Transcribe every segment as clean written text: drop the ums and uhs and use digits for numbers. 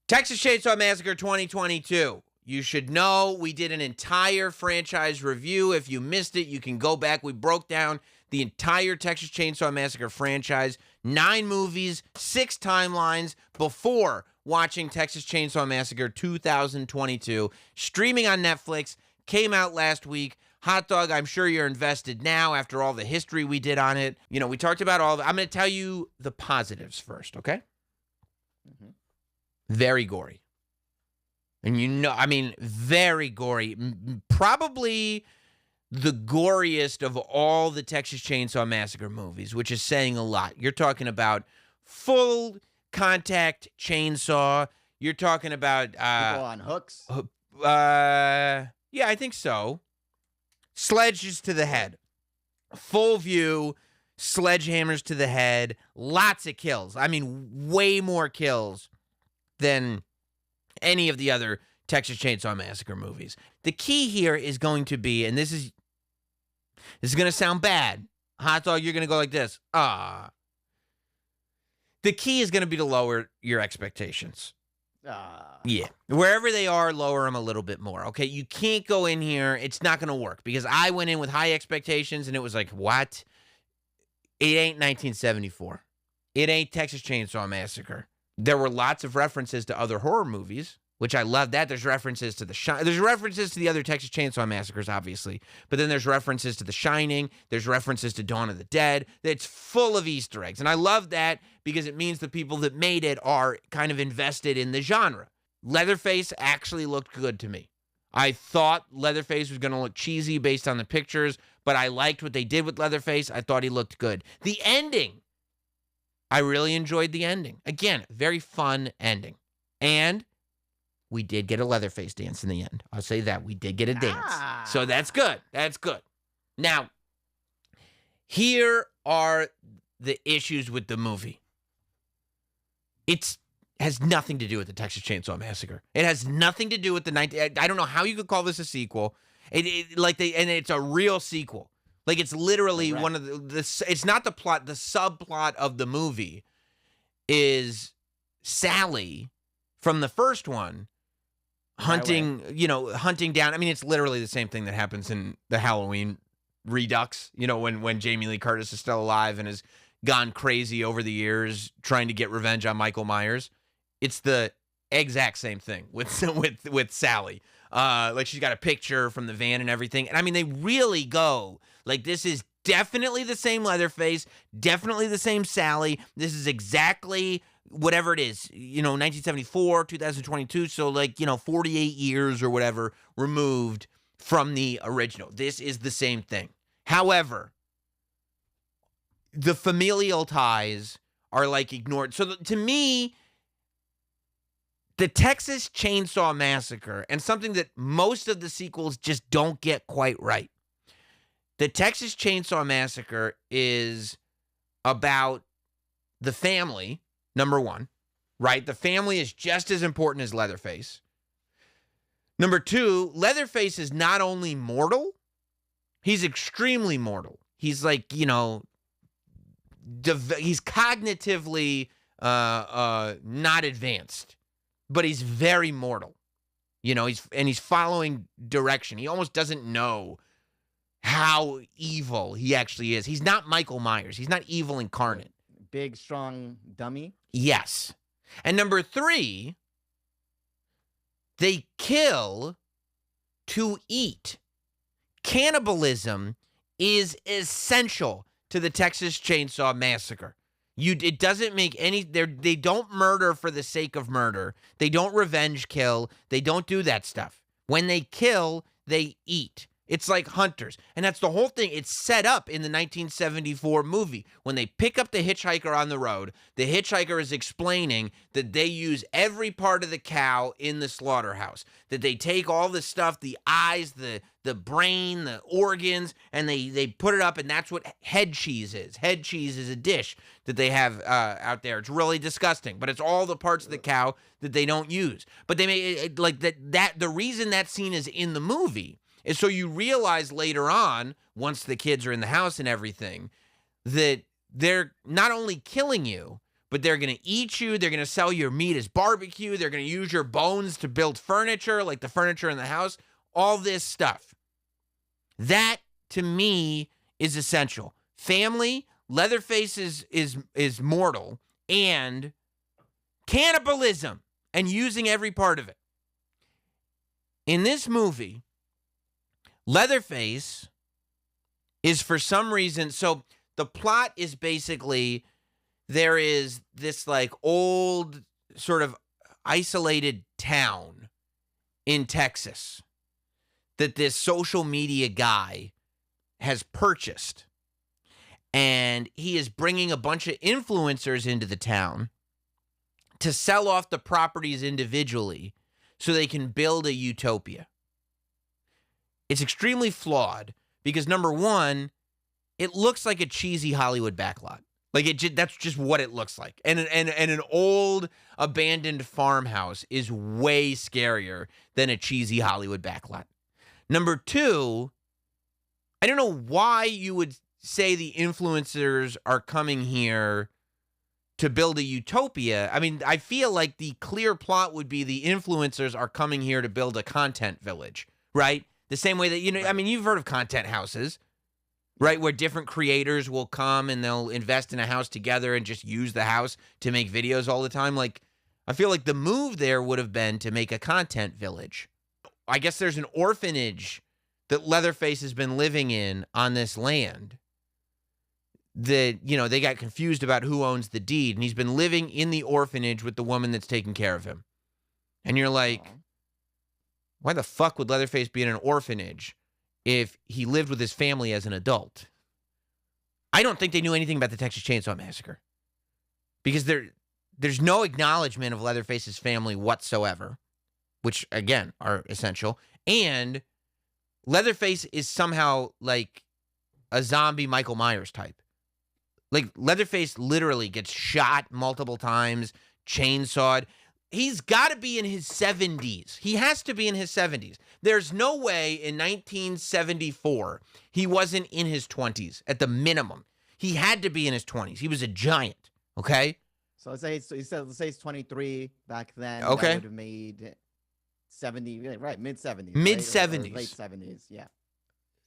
Texas Chainsaw Massacre 2022. You should know we did an entire franchise review. If you missed it, you can go back. We broke down the entire Texas Chainsaw Massacre franchise, 9 movies, 6 timelines before watching Texas Chainsaw Massacre 2022. Streaming on Netflix, came out last week. Hot Dog, I'm sure you're invested now after all the history we did on it. You know, we talked about all of it. I'm going to tell you the positives first, okay? Mm-hmm. Very gory. And very gory. Probably the goriest of all the Texas Chainsaw Massacre movies, which is saying a lot. You're talking about full contact chainsaw. You're talking about... people on hooks? Yeah, I think so. Sledges to the head. Full view, sledgehammers to the head. Lots of kills. I mean, way more kills than any of the other Texas Chainsaw Massacre movies. The key here is going to be, and this is going to sound bad. Hot Dog, you're going to go like this. The key is going to be to lower your expectations. Yeah. Wherever they are, lower them a little bit more, okay? You can't go in here. It's not going to work because I went in with high expectations and it was like, what? It ain't 1974. It ain't Texas Chainsaw Massacre. There were lots of references to other horror movies, which I love that. There's references to there's references to the other Texas Chainsaw Massacres, obviously. But then there's references to The Shining. There's references to Dawn of the Dead. It's full of Easter eggs. And I love that because it means the people that made it are kind of invested in the genre. Leatherface actually looked good to me. I thought Leatherface was going to look cheesy based on the pictures, but I liked what they did with Leatherface. I thought he looked good. The ending. I really enjoyed the ending. Again, very fun ending. And we did get a Leatherface dance in the end. I'll say that. We did get a dance. So that's good. That's good. Now, here are the issues with the movie. It has nothing to do with the Texas Chainsaw Massacre. It has nothing to do with I don't know how you could call this a sequel. And it's a real sequel. Like, it's literally one of the it's not the plot, the subplot of the movie is Sally from the first one hunting down. I mean, it's literally the same thing that happens in the Halloween Redux, when Jamie Lee Curtis is still alive and has gone crazy over the years trying to get revenge on Michael Myers. It's the exact same thing with Sally. Like, she's got a picture from the van and everything. And I mean, they really go, like, this is definitely the same Leatherface, definitely the same Sally. This is exactly whatever it is, 1974, 2022. So, 48 years or whatever removed from the original. This is the same thing. However, the familial ties are, ignored. So, to me, the Texas Chainsaw Massacre, and something that most of the sequels just don't get quite right. The Texas Chainsaw Massacre is about the family, number one, right? The family is just as important as Leatherface. Number two, Leatherface is not only mortal, he's extremely mortal. He's he's cognitively not advanced. But he's very mortal, he's following direction. He almost doesn't know how evil he actually is. He's not Michael Myers. He's not evil incarnate. Big, strong dummy? Yes. And number three, they kill to eat. Cannibalism is essential to the Texas Chainsaw Massacre. It doesn't make any... They don't murder for the sake of murder. They don't revenge kill. They don't do that stuff. When they kill, they eat. It's like hunters. And that's the whole thing. It's set up in the 1974 movie. When they pick up the hitchhiker on the road, the hitchhiker is explaining that they use every part of the cow in the slaughterhouse. That they take all the stuff, the eyes, the brain, the organs, and they put it up, and that's what head cheese is. Head cheese is a dish that they have out there. It's really disgusting, but it's all the parts of the cow that they don't use. But they make it like that. The reason that scene is in the movie is so you realize later on, once the kids are in the house and everything, that they're not only killing you, but they're going to eat you. They're going to sell your meat as barbecue. They're going to use your bones to build furniture, like the furniture in the house. All this stuff. That, to me, is essential. Family, Leatherface is mortal, and cannibalism and using every part of it. In this movie, Leatherface is for some reason, so the plot is basically there is this like old sort of isolated town in Texas that this social media guy has purchased. And he is bringing a bunch of influencers into the town to sell off the properties individually so they can build a utopia. It's extremely flawed because, number one, it looks like a cheesy Hollywood backlot. Like that's just what it looks like. And an old abandoned farmhouse is way scarier than a cheesy Hollywood backlot. Number two, I don't know why you would say the influencers are coming here to build a utopia. I mean, I feel like the clear plot would be the influencers are coming here to build a content village, right? The same way that, I mean, you've heard of content houses, right? Where different creators will come and they'll invest in a house together and just use the house to make videos all the time. Like, I feel like the move there would have been to make a content village. I guess there's an orphanage that Leatherface has been living in on this land that, they got confused about who owns the deed. And he's been living in the orphanage with the woman that's taking care of him. And you're like, why the fuck would Leatherface be in an orphanage if he lived with his family as an adult? I don't think they knew anything about the Texas Chainsaw Massacre. Because there's no acknowledgement of Leatherface's family whatsoever, which, again, are essential. And Leatherface is somehow like a zombie Michael Myers type. Like, Leatherface literally gets shot multiple times, chainsawed. He's got to be in his 70s. He has to be in his 70s. There's no way in 1974 he wasn't in his 20s at the minimum. He had to be in his 20s. He was a giant, okay? So let's say he's 23 back then. Okay. That would have made 70, right? Mid 70s. Mid right? 70s. Or late 70s. Yeah.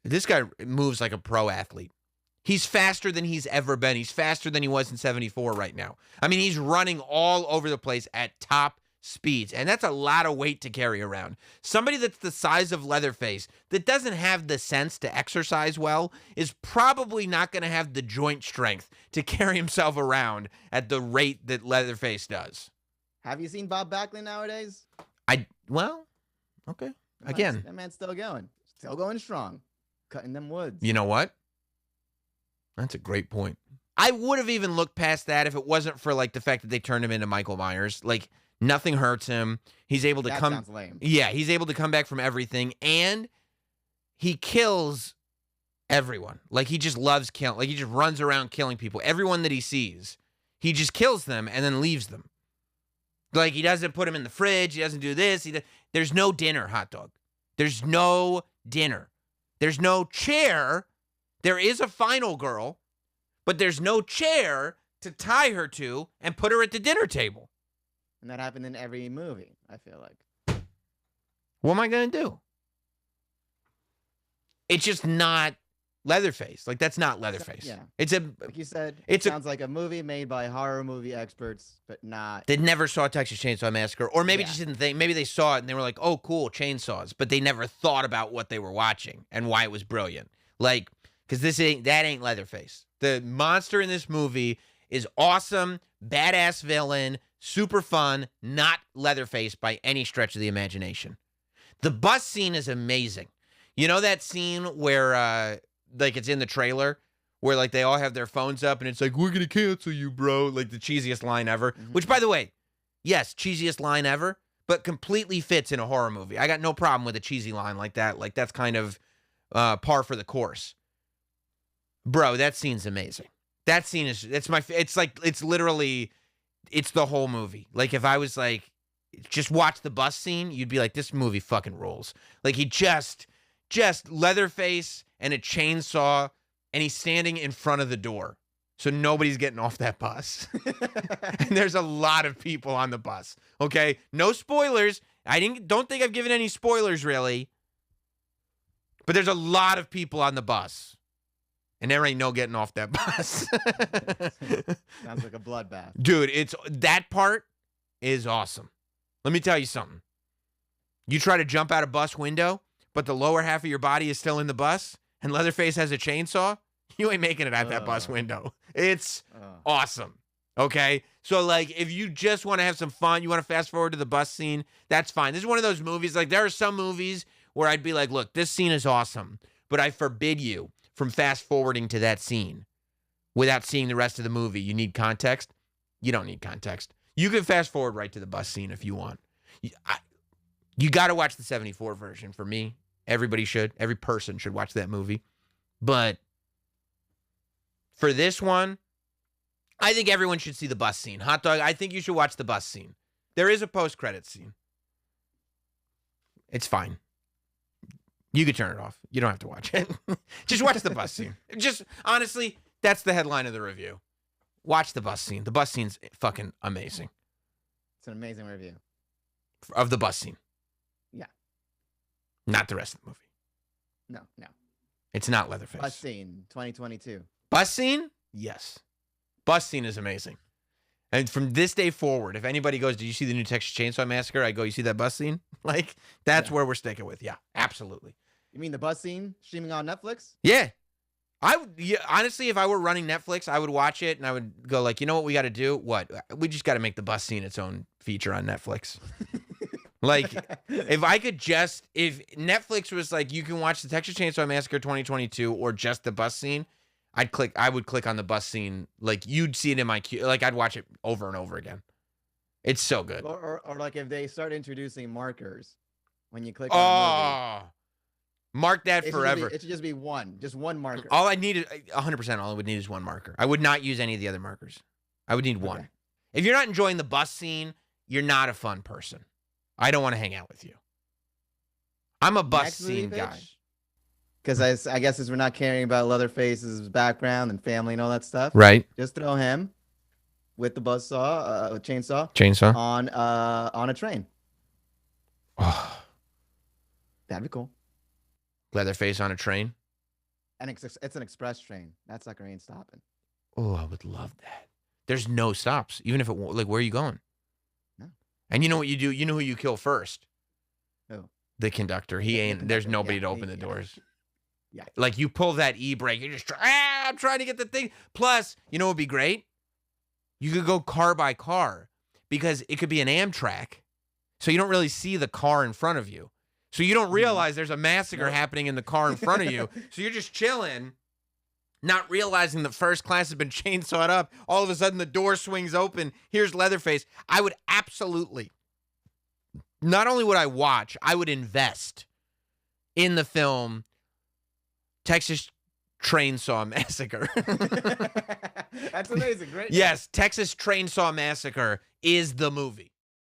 This guy moves like a pro athlete. He's faster than he's ever been. He's faster than he was in 74 right now. I mean, he's running all over the place at top speeds, and that's a lot of weight to carry around. Somebody that's the size of Leatherface that doesn't have the sense to exercise well is probably not going to have the joint strength to carry himself around at the rate that Leatherface does. Have you seen Bob Backlund nowadays? Well, okay. Again. That man's still going. Still going strong. Cutting them woods. You know what? That's a great point. I would have even looked past that if it wasn't for like the fact that they turned him into Michael Myers. Like, nothing hurts him. He's able to come. Sounds lame. Yeah, he's able to come back from everything, and he kills everyone. Like, he just loves killing. Like, he just runs around killing people. Everyone that he sees, he just kills them and then leaves them. Like, he doesn't put them in the fridge. He doesn't do this. There's no dinner, hot dog. There's no dinner. There's no chair. There is a final girl, but there's no chair to tie her to and put her at the dinner table. And that happened in every movie, I feel like. What am I going to do? It's just not Leatherface. Like, that's not Leatherface. Yeah. Like you said, it sounds like a movie made by horror movie experts, but not. They never saw Texas Chainsaw Massacre, or maybe just didn't think. Maybe they saw it and they were like, oh, cool, chainsaws. But they never thought about what they were watching and why it was brilliant. Like, because that ain't Leatherface. The monster in this movie is awesome, badass villain, super fun, not Leatherface by any stretch of the imagination. The bus scene is amazing. You know that scene where, like, it's in the trailer, where, like, they all have their phones up, and it's like, we're going to cancel you, bro. Like, the cheesiest line ever. Mm-hmm. Which, by the way, yes, cheesiest line ever, but completely fits in a horror movie. I got no problem with a cheesy line like that. Like, that's kind of par for the course. Bro, that scene's amazing. That scene is, it's literally, it's the whole movie. Like, if I was like, just watch the bus scene, you'd be like, this movie fucking rules. Like, he just Leatherface and a chainsaw, and he's standing in front of the door. so nobody's getting off that bus. And there's a lot of people on the bus. Okay, no spoilers. Don't think I've given any spoilers really. But there's a lot of people on the bus. And there ain't no getting off that bus. Sounds like a bloodbath. Dude, that part is awesome. Let me tell you something. You try to jump out a bus window, but the lower half of your body is still in the bus, and Leatherface has a chainsaw, you ain't making it out that bus window. It's awesome. Okay? So, like, if you just want to have some fun, you want to fast forward to the bus scene, that's fine. This is one of those movies, like, there are some movies where I'd be like, look, this scene is awesome, but I forbid you from fast forwarding to that scene without seeing the rest of the movie. You need context? You don't need context. You can fast forward right to the bus scene if you want. You got to watch the 74 version for me. Everybody should. Every person should watch that movie. But for this one, I think everyone should see the bus scene. Hot Dog, I think you should watch the bus scene. There is a post-credit scene. It's fine. You could turn it off. You don't have to watch it. Just watch the bus scene. Just, honestly, that's the headline of the review. Watch the bus scene. The bus scene's fucking amazing. It's an amazing review. Of the bus scene. Yeah. Not the rest of the movie. No. It's not Leatherface. Bus scene, 2022. Bus scene? Yes. Bus scene is amazing. And from this day forward, if anybody goes, did you see the new Texas Chainsaw Massacre? I go, you see that bus scene? Like, that's where we're sticking with. Yeah, absolutely. You mean the bus scene streaming on Netflix? Yeah. Honestly, if I were running Netflix, I would watch it and I would go like, you know what we got to do? What? We just got to make the bus scene its own feature on Netflix. Like, if Netflix was like, you can watch the Texas Chainsaw Massacre 2022 or just the bus scene, I would click on the bus scene. Like, you'd see it in my queue. Like, I'd watch it over and over again. It's so good. Or like if they start introducing markers when you click on a movie. Mark that forever. It should just be one marker. All I need is 100%. All I would need is one marker. I would not use any of the other markers. I would need one. If you're not enjoying the bus scene, you're not a fun person. I don't want to hang out with you. I'm a bus scene guy. Because I guess as we're not caring about Leatherface's background and family and all that stuff, right? Just throw him with the chainsaw on a train. Oh. That'd be cool. Leatherface on a train. And it's an express train. That sucker ain't stopping. Oh, I would love that. There's no stops, even if it like, where are you going? No. And you know what you do? You know who you kill first? Who? The conductor. There's nobody to open the doors. Yeah. Like you pull that e-brake, you're just I'm trying to get the thing. Plus, you know what would be great? You could go car by car because it could be an Amtrak. So you don't really see the car in front of you. So you don't realize there's a massacre happening in the car in front of you. So you're just chilling, not realizing that first class has been chainsawed up. All of a sudden the door swings open. Here's Leatherface. I would absolutely, not only would I watch, I would invest in the film Texas Chainsaw Massacre. That's amazing. Great. Yes, Texas Chainsaw Massacre is the movie.